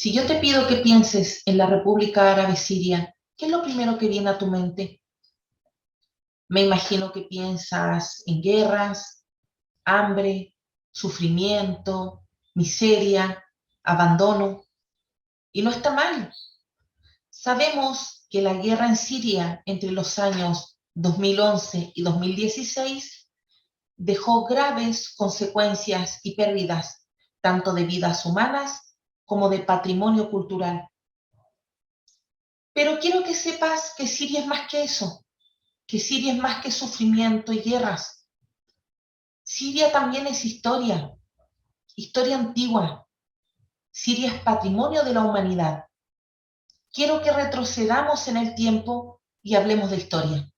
Si yo te pido que pienses en la República Árabe Siria, ¿qué es lo primero que viene a tu mente? Me imagino que piensas en guerras, hambre, sufrimiento, miseria, abandono. Y no está mal. Sabemos que la guerra en Siria entre los años 2011 y 2016 dejó graves consecuencias y pérdidas, tanto de vidas humanas como de patrimonio cultural. Pero quiero que sepas que Siria es más que eso, que Siria es más que sufrimiento y guerras. Siria también es historia, historia antigua. Siria es patrimonio de la humanidad. Quiero que retrocedamos en el tiempo y hablemos de historia.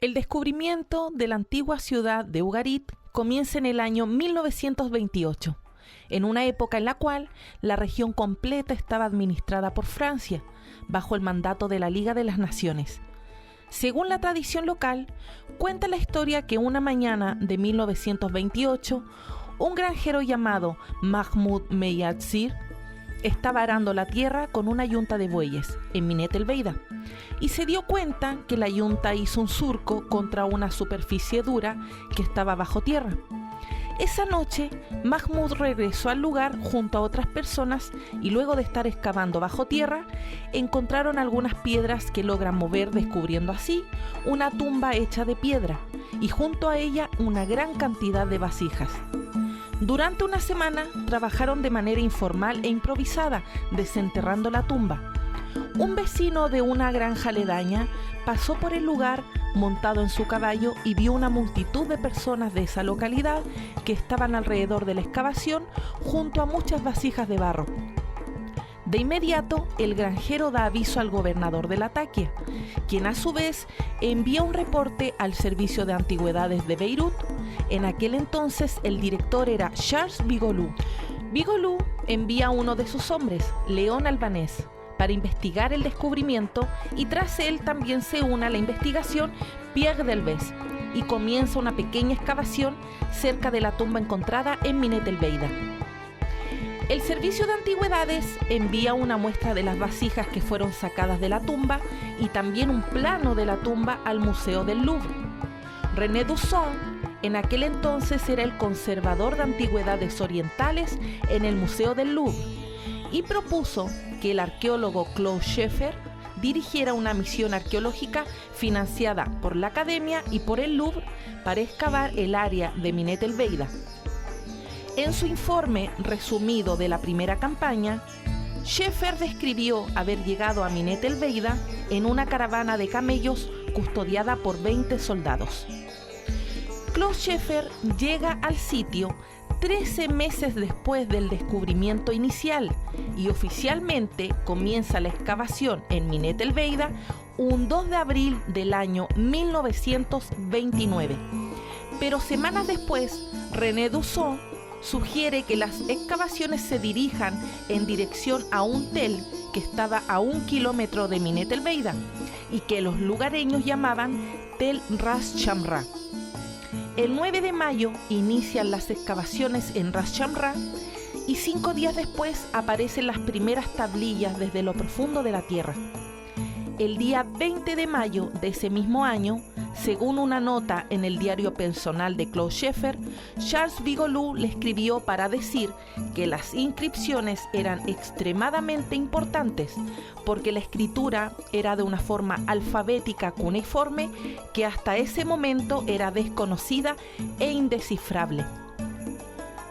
El descubrimiento de la antigua ciudad de Ugarit comienza en el año 1928, en una época en la cual la región completa estaba administrada por Francia, bajo el mandato de la Liga de las Naciones. Según la tradición local, cuenta la historia que una mañana de 1928, un granjero llamado Mahmoud Meyatzir estaba arando la tierra con una yunta de bueyes en Minet el Beida y se dio cuenta que la yunta hizo un surco contra una superficie dura que estaba bajo tierra. Esa noche, Mahmoud regresó al lugar junto a otras personas y luego de estar excavando bajo tierra, encontraron algunas piedras que logran mover, descubriendo así una tumba hecha de piedra y junto a ella una gran cantidad de vasijas. Durante una semana trabajaron de manera informal e improvisada, desenterrando la tumba. Un vecino de una granja aledaña pasó por el lugar montado en su caballo y vio una multitud de personas de esa localidad que estaban alrededor de la excavación junto a muchas vasijas de barro. De inmediato, el granjero da aviso al gobernador de Latakia, quien a su vez envía un reporte al Servicio de Antigüedades de Beirut. En aquel entonces el director era Charles Bigolou. Bigolou envía a uno de sus hombres, León Albanés, para investigar el descubrimiento y tras él también se une a la investigación Pierre Delbes y comienza una pequeña excavación cerca de la tumba encontrada en Minet el Beida. El Servicio de Antigüedades envía una muestra de las vasijas que fueron sacadas de la tumba y también un plano de la tumba al Museo del Louvre. René Dusson en aquel entonces era el conservador de antigüedades orientales en el Museo del Louvre y propuso que el arqueólogo Claude Scheffer dirigiera una misión arqueológica financiada por la Academia y por el Louvre para excavar el área de Minet el Beida. En su informe resumido de la primera campaña, Scheffer describió haber llegado a Minet el Beida en una caravana de camellos custodiada por 20 soldados. Claude Scheffer llega al sitio 13 meses después del descubrimiento inicial y oficialmente comienza la excavación en Minet el Beida un 2 de abril del año 1929. Pero semanas después, René Dusson sugiere que las excavaciones se dirijan en dirección a un tel que estaba a 1 kilómetro de Minet el Beida y que los lugareños llamaban Tel Ras Shamra. El 9 de mayo inician las excavaciones en Ras Shamra y 5 días después aparecen las primeras tablillas desde lo profundo de la tierra. El día 20 de mayo de ese mismo año, según una nota en el diario personal de Claude Scheffer, Charles Bigolou le escribió para decir que las inscripciones eran extremadamente importantes porque la escritura era de una forma alfabética cuneiforme que hasta ese momento era desconocida e indescifrable.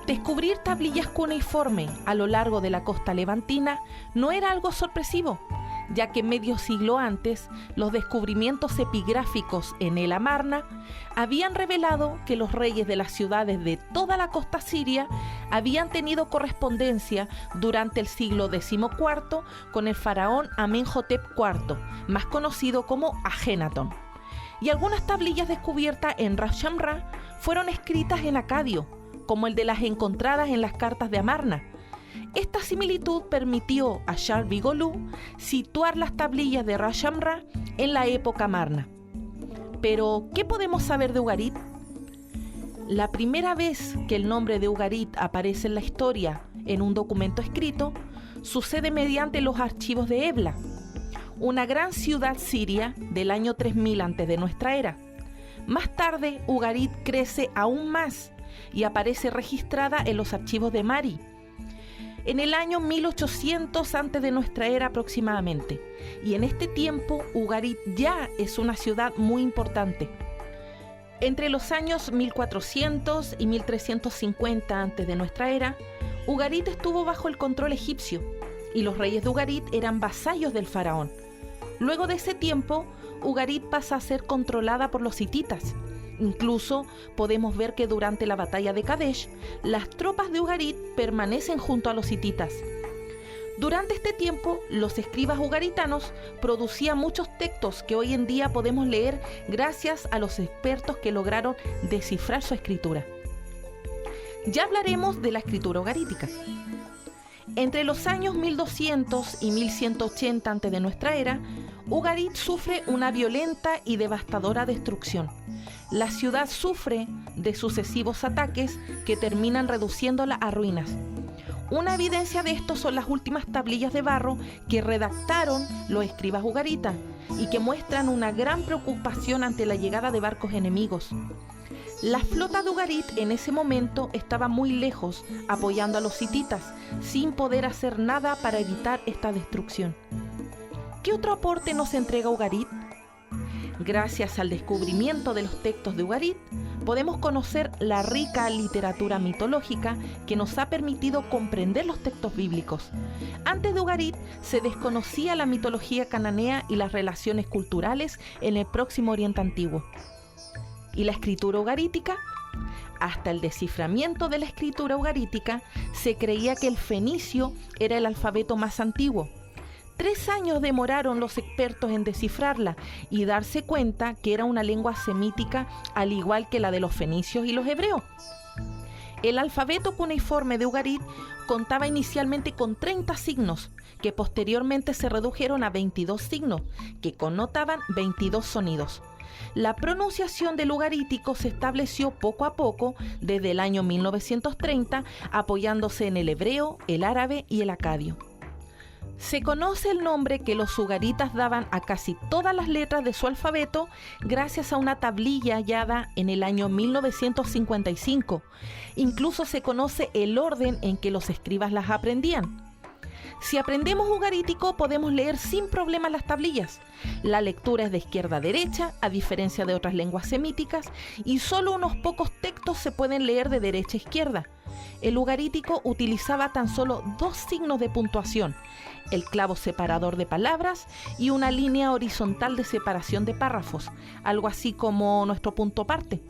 Descubrir tablillas cuneiforme a lo largo de la costa levantina no era algo sorpresivo. ya que medio siglo antes, los descubrimientos epigráficos en el Amarna habían revelado que los reyes de las ciudades de toda la costa siria habían tenido correspondencia durante el siglo XIV con el faraón Amenhotep IV, más conocido como Ajenatón. Y algunas tablillas descubiertas en Ras Shamra fueron escritas en acadio, como el de las encontradas en las cartas de Amarna. Esta similitud permitió a Charles Bigolou situar las tablillas de Ras Shamra en la época Amarna. Pero, ¿qué podemos saber de Ugarit? La primera vez que el nombre de Ugarit aparece en la historia en un documento escrito sucede mediante los archivos de Ebla, una gran ciudad siria del año 3000 antes de nuestra era. Más tarde, Ugarit crece aún más y aparece registrada en los archivos de Mari, en el año 1800 antes de nuestra era aproximadamente. Y en este tiempo, Ugarit ya es una ciudad muy importante. Entre los años 1400 y 1350 antes de nuestra era, Ugarit estuvo bajo el control egipcio y los reyes de Ugarit eran vasallos del faraón. Luego de ese tiempo, Ugarit pasa a ser controlada por los hititas. Incluso podemos ver que durante la batalla de Kadesh, las tropas de Ugarit permanecen junto a los hititas. Durante este tiempo, los escribas ugaritanos producían muchos textos que hoy en día podemos leer gracias a los expertos que lograron descifrar su escritura. Ya hablaremos de la escritura ugarítica. Entre los años 1200 y 1180 antes de nuestra era, Ugarit sufre una violenta y devastadora destrucción. La ciudad sufre de sucesivos ataques que terminan reduciéndola a ruinas. Una evidencia de esto son las últimas tablillas de barro que redactaron los escribas ugaritas y que muestran una gran preocupación ante la llegada de barcos enemigos. La flota de Ugarit en ese momento estaba muy lejos, apoyando a los hititas, sin poder hacer nada para evitar esta destrucción. ¿Qué otro aporte nos entrega Ugarit? Gracias al descubrimiento de los textos de Ugarit, podemos conocer la rica literatura mitológica que nos ha permitido comprender los textos bíblicos. Antes de Ugarit se desconocía la mitología cananea y las relaciones culturales en el Próximo Oriente Antiguo. ¿Y la escritura ugarítica? Hasta el desciframiento de la escritura ugarítica se creía que el fenicio era el alfabeto más antiguo. 3 años demoraron los expertos en descifrarla y darse cuenta que era una lengua semítica al igual que la de los fenicios y los hebreos. El alfabeto cuneiforme de Ugarit contaba inicialmente con 30 signos, que posteriormente se redujeron a 22 signos, que connotaban 22 sonidos. La pronunciación del ugarítico se estableció poco a poco desde el año 1930, apoyándose en el hebreo, el árabe y el acadio. Se conoce el nombre que los ugaritas daban a casi todas las letras de su alfabeto gracias a una tablilla hallada en el año 1955. Incluso se conoce el orden en que los escribas las aprendían. Si aprendemos ugarítico, podemos leer sin problemas las tablillas. La lectura es de izquierda a derecha, a diferencia de otras lenguas semíticas, y solo unos pocos textos se pueden leer de derecha a izquierda. El ugarítico utilizaba tan solo 2 signos de puntuación, el clavo separador de palabras y una línea horizontal de separación de párrafos, algo así como nuestro punto aparte.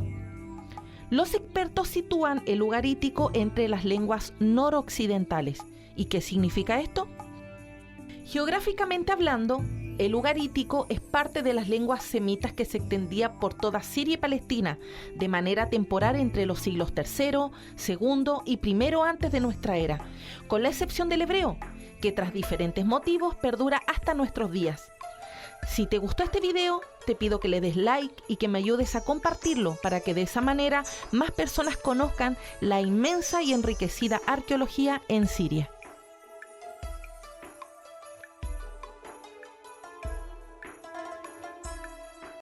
Los expertos sitúan el ugarítico entre las lenguas noroccidentales. ¿Y qué significa esto? Geográficamente hablando, el ugarítico es parte de las lenguas semitas que se extendía por toda Siria y Palestina de manera temporal entre los siglos III, II y I antes de nuestra era, con la excepción del hebreo, que tras diferentes motivos perdura hasta nuestros días. Si te gustó este video, te pido que le des like y que me ayudes a compartirlo para que de esa manera más personas conozcan la inmensa y enriquecida arqueología en Siria.